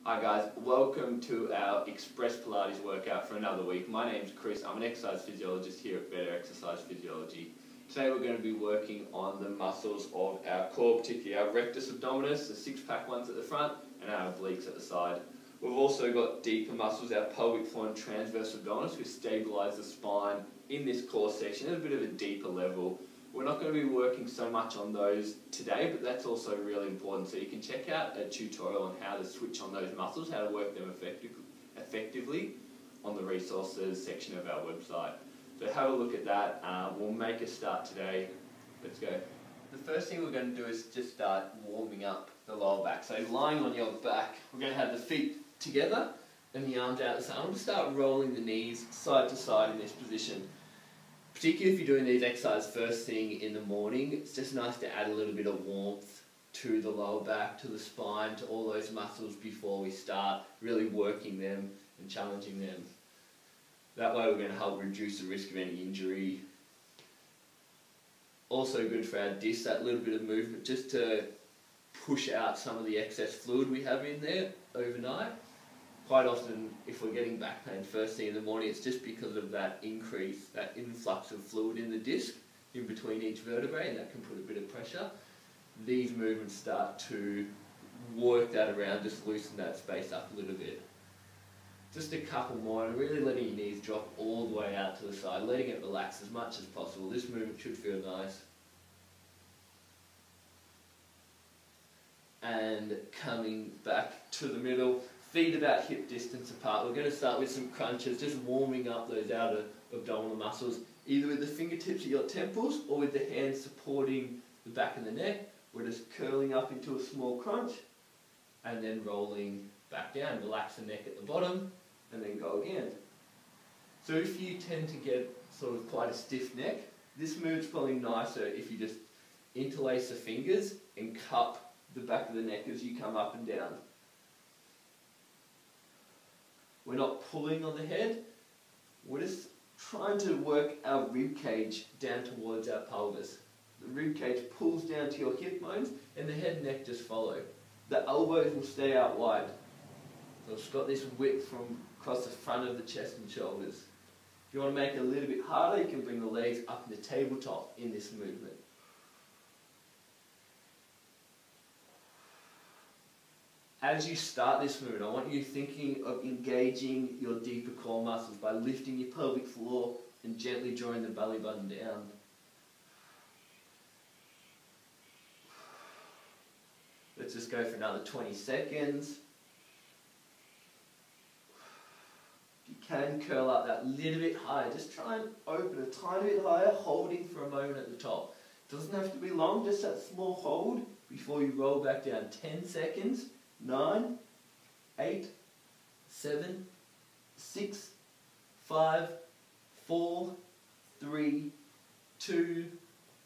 Hi guys, welcome to our Express Pilates workout for another week. My name's Chris, I'm an exercise physiologist here at Better Exercise Physiology. Today we're going to be working on the muscles of our core, particularly our rectus abdominis, the six-pack ones at the front, and our obliques at the side. We've also got deeper muscles, our pelvic floor and transverse abdominis, which stabilise the spine in this core section at a bit of a deeper level. We're not going to be working so much on those today, but that's also really important. So you can check out a tutorial on how to switch on those muscles, how to work them effectively on the resources section of our website. So have a look at that. We'll make a start today. Let's go. The first thing we're going to do is just start warming up the lower back. So lying on your back, we're going to have the feet together and the arms out the side. I'm going to start rolling the knees side to side in this position. Particularly if you're doing these exercises first thing in the morning, it's just nice to add a little bit of warmth to the lower back, to the spine, to all those muscles before we start really working them and challenging them. That way we're going to help reduce the risk of any injury. Also good for our discs, that little bit of movement just to push out some of the excess fluid we have in there overnight. Quite often, if we're getting back pain first thing in the morning, it's just because of that increase, that influx of fluid in the disc in between each vertebrae, and that can put a bit of pressure. These movements start to work that around, just loosen that space up a little bit. Just a couple more, and really letting your knees drop all the way out to the side, letting it relax as much as possible. This movement should feel nice. And coming back to the middle. Feet about hip distance apart. We're going to start with some crunches, just warming up those outer abdominal muscles, either with the fingertips at your temples or with the hands supporting the back of the neck. We're just curling up into a small crunch and then rolling back down. Relax the neck at the bottom and then go again. So if you tend to get sort of quite a stiff neck, this move's probably nicer if you just interlace the fingers and cup the back of the neck as you come up and down. We're not pulling on the head, we're just trying to work our rib cage down towards our pelvis. The rib cage pulls down to your hip bones and the head and neck just follow. The elbows will stay out wide. So it's got this width from across the front of the chest and shoulders. If you want to make it a little bit harder, you can bring the legs up in the tabletop in this movement. As you start this movement, I want you thinking of engaging your deeper core muscles by lifting your pelvic floor and gently drawing the belly button down. Let's just go for another 20 seconds. If you can, curl up that little bit higher. Just try and open a tiny bit higher, holding for a moment at the top. It doesn't have to be long, just that small hold before you roll back down. 10 seconds. 9, 8, 7, 6, 5, 4, 3, 2,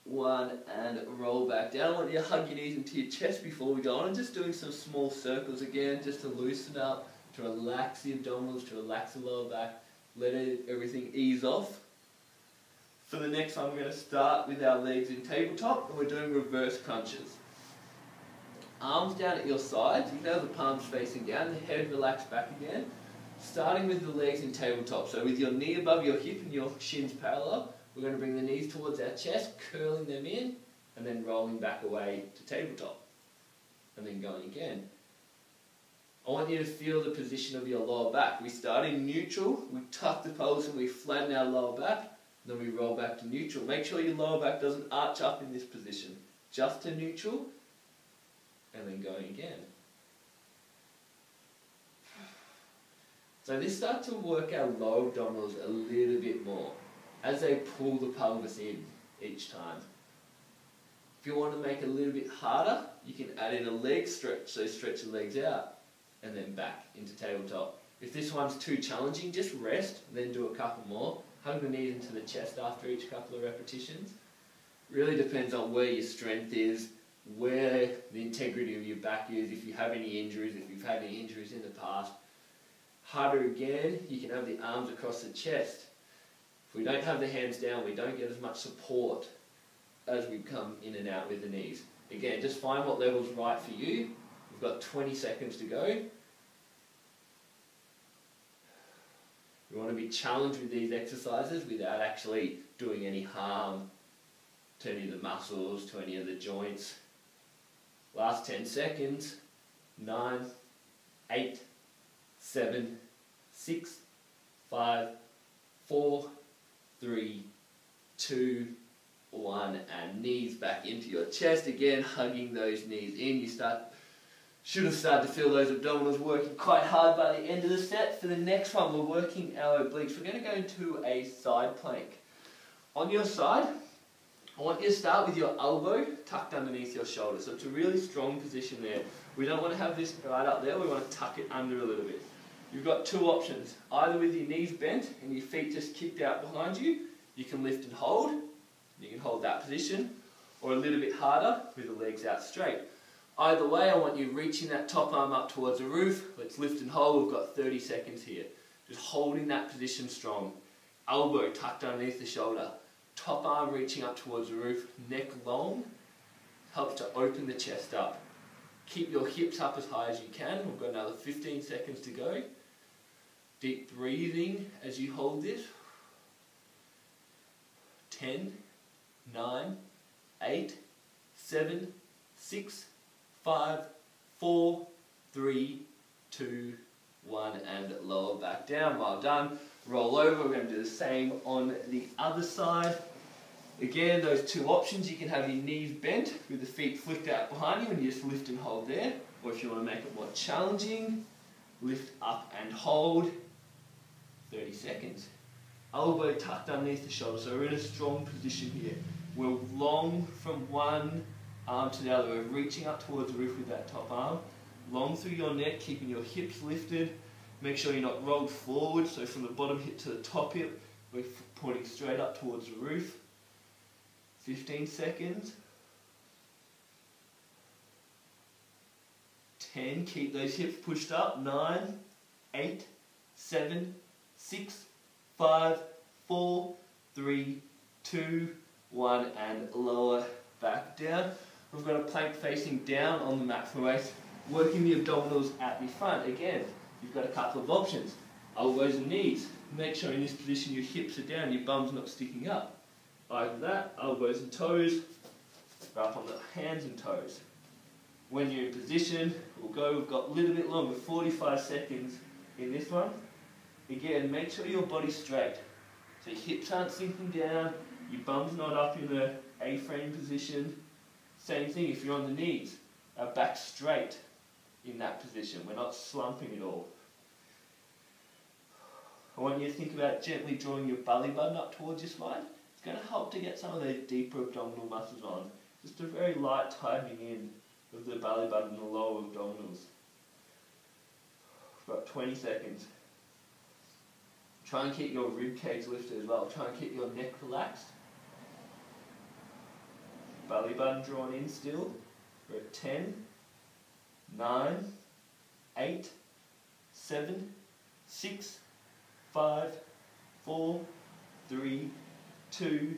1, and roll back down. I want you to hug your knees into your chest before we go on, and just doing some small circles again, just to loosen up, to relax the abdominals, to relax the lower back, let everything ease off. For the next one, we're going to start with our legs in tabletop, and we're doing reverse crunches. Arms down at your sides, you can have the palms facing down, the head relaxed back again. Starting with the legs in tabletop, so with your knee above your hip and your shins parallel, we're going to bring the knees towards our chest, curling them in, and then rolling back away to tabletop. And then going again. I want you to feel the position of your lower back. We start in neutral, we tuck the pelvis and we flatten our lower back, then we roll back to neutral. Make sure your lower back doesn't arch up in this position. Just to neutral, and then going again. So this starts to work our lower abdominals a little bit more as they pull the pelvis in each time. If you want to make it a little bit harder, you can add in a leg stretch, so stretch the legs out and then back into tabletop. If this one's too challenging, just rest, then do a couple more. Hug the knees into the chest after each couple of repetitions. Really depends on where your strength is, where the integrity of your back is, if you have any injuries, if you've had any injuries in the past. Harder again, you can have the arms across the chest. If we don't have the hands down, we don't get as much support as we come in and out with the knees. Again, just find what level's right for you. We've got 20 seconds to go. We want to be challenged with these exercises without actually doing any harm to any of the muscles, to any of the joints. Last 10 seconds. 9, 8, 7, 6, 5, 4, 3, 2, 1, and knees back into your chest. Again, hugging those knees in. You should have started to feel those abdominals working quite hard by the end of the set. For the next one, we're working our obliques. We're going to go into a side plank. On your side, I want you to start with your elbow tucked underneath your shoulder. So it's a really strong position there. We don't want to have this right up there, we want to tuck it under a little bit. You've got two options. Either with your knees bent and your feet just kicked out behind you, you can lift and hold. You can hold that position. Or a little bit harder with the legs out straight. Either way, I want you reaching that top arm up towards the roof. Let's lift and hold. We've got 30 seconds here. Just holding that position strong. Elbow tucked underneath the shoulder. Top arm reaching up towards the roof, neck long, helps to open the chest up. Keep your hips up as high as you can. We've got another 15 seconds to go. Deep breathing as you hold this. 10, 9, 8, 7, 6, 5, 4, 3, 2, 1, and lower back down. Well done. Roll over. We're going to do the same on the other side. Again, those two options. You can have your knees bent with the feet flicked out behind you and you just lift and hold there. Or if you want to make it more challenging, lift up and hold. 30 seconds. Elbow tucked underneath the shoulder. So we're in a strong position here. We're long from one arm to the other. We're reaching up towards the roof with that top arm. Long through your neck, keeping your hips lifted. Make sure you're not rolled forward, so from the bottom hip to the top hip, we're pointing straight up towards the roof. 15 seconds. 10, keep those hips pushed up. 9, 8, 7, 6, 5, 4, 3, 2, 1, and lower back down. We've got a plank facing down on the mat for waist, working the abdominals at the front. Again, you've got a couple of options. Elbows and knees. Make sure in this position your hips are down, your bum's not sticking up. Either that, elbows and toes, up on the hands and toes. When you're in position, we've got a little bit longer, 45 seconds in this one. Again, make sure your body's straight. So your hips aren't sinking down, your bum's not up in a A-frame position. Same thing if you're on the knees, our back straight in that position. We're not slumping at all. I want you to think about gently drawing your belly button up towards your spine. It's going to help to get some of those deeper abdominal muscles on. Just a very light tightening in of the belly button and the lower abdominals. We've got 20 seconds. Try and keep your rib cage lifted as well. Try and keep your neck relaxed. Belly button drawn in still. We're at 10, 9, 8, 7, 6, 5, 4, 3, 2,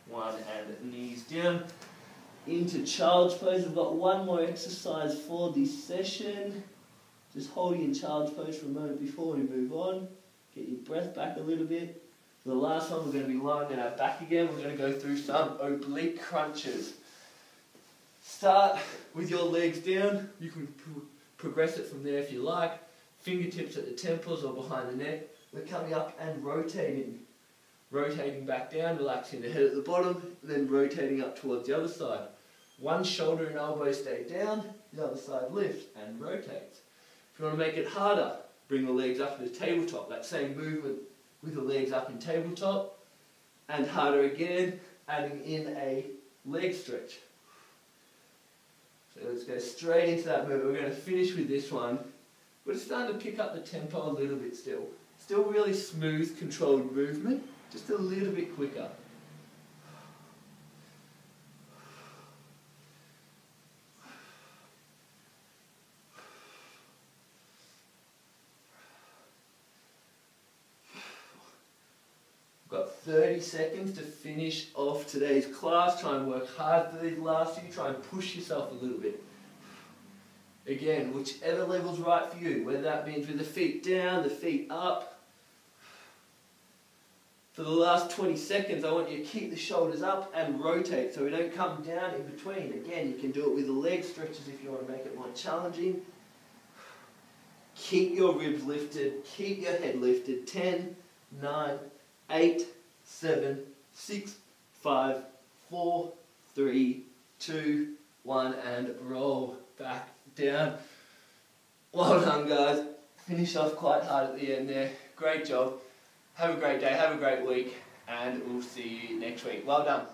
1, and knees down. Into child's pose. We've got one more exercise for this session. Just holding in child's pose for a moment before we move on. Get your breath back a little bit. For the last one, we're going to be lying on our back again. We're going to go through some oblique crunches. Start with your legs down. You can progress it from there if you like. Fingertips at the temples or behind the neck. We're coming up and rotating. Rotating back down, relaxing the head at the bottom, then rotating up towards the other side. One shoulder and elbow stay down, the other side lifts and rotates. If you want to make it harder, bring the legs up to the tabletop. That same movement with the legs up in tabletop. And harder again, adding in a leg stretch. So let's go straight into that movement. We're going to finish with this one. We're starting to pick up the tempo a little bit still. Still really smooth, controlled movement. Just a little bit quicker. We've got 30 seconds to finish off today's class. Try and work hard for these last few. Try and push yourself a little bit. Again, whichever level's right for you, whether that means with the feet down, the feet up. For the last 20 seconds, I want you to keep the shoulders up and rotate so we don't come down in between. Again, you can do it with the leg stretches if you want to make it more challenging. Keep your ribs lifted, keep your head lifted. 10, 9, 8, 7, 6, 5, 4, 3, 2, 1, and roll back down. Well done, guys. Finish off quite hard at the end there. Great job. Have a great day, have a great week, and we'll see you next week. Well done.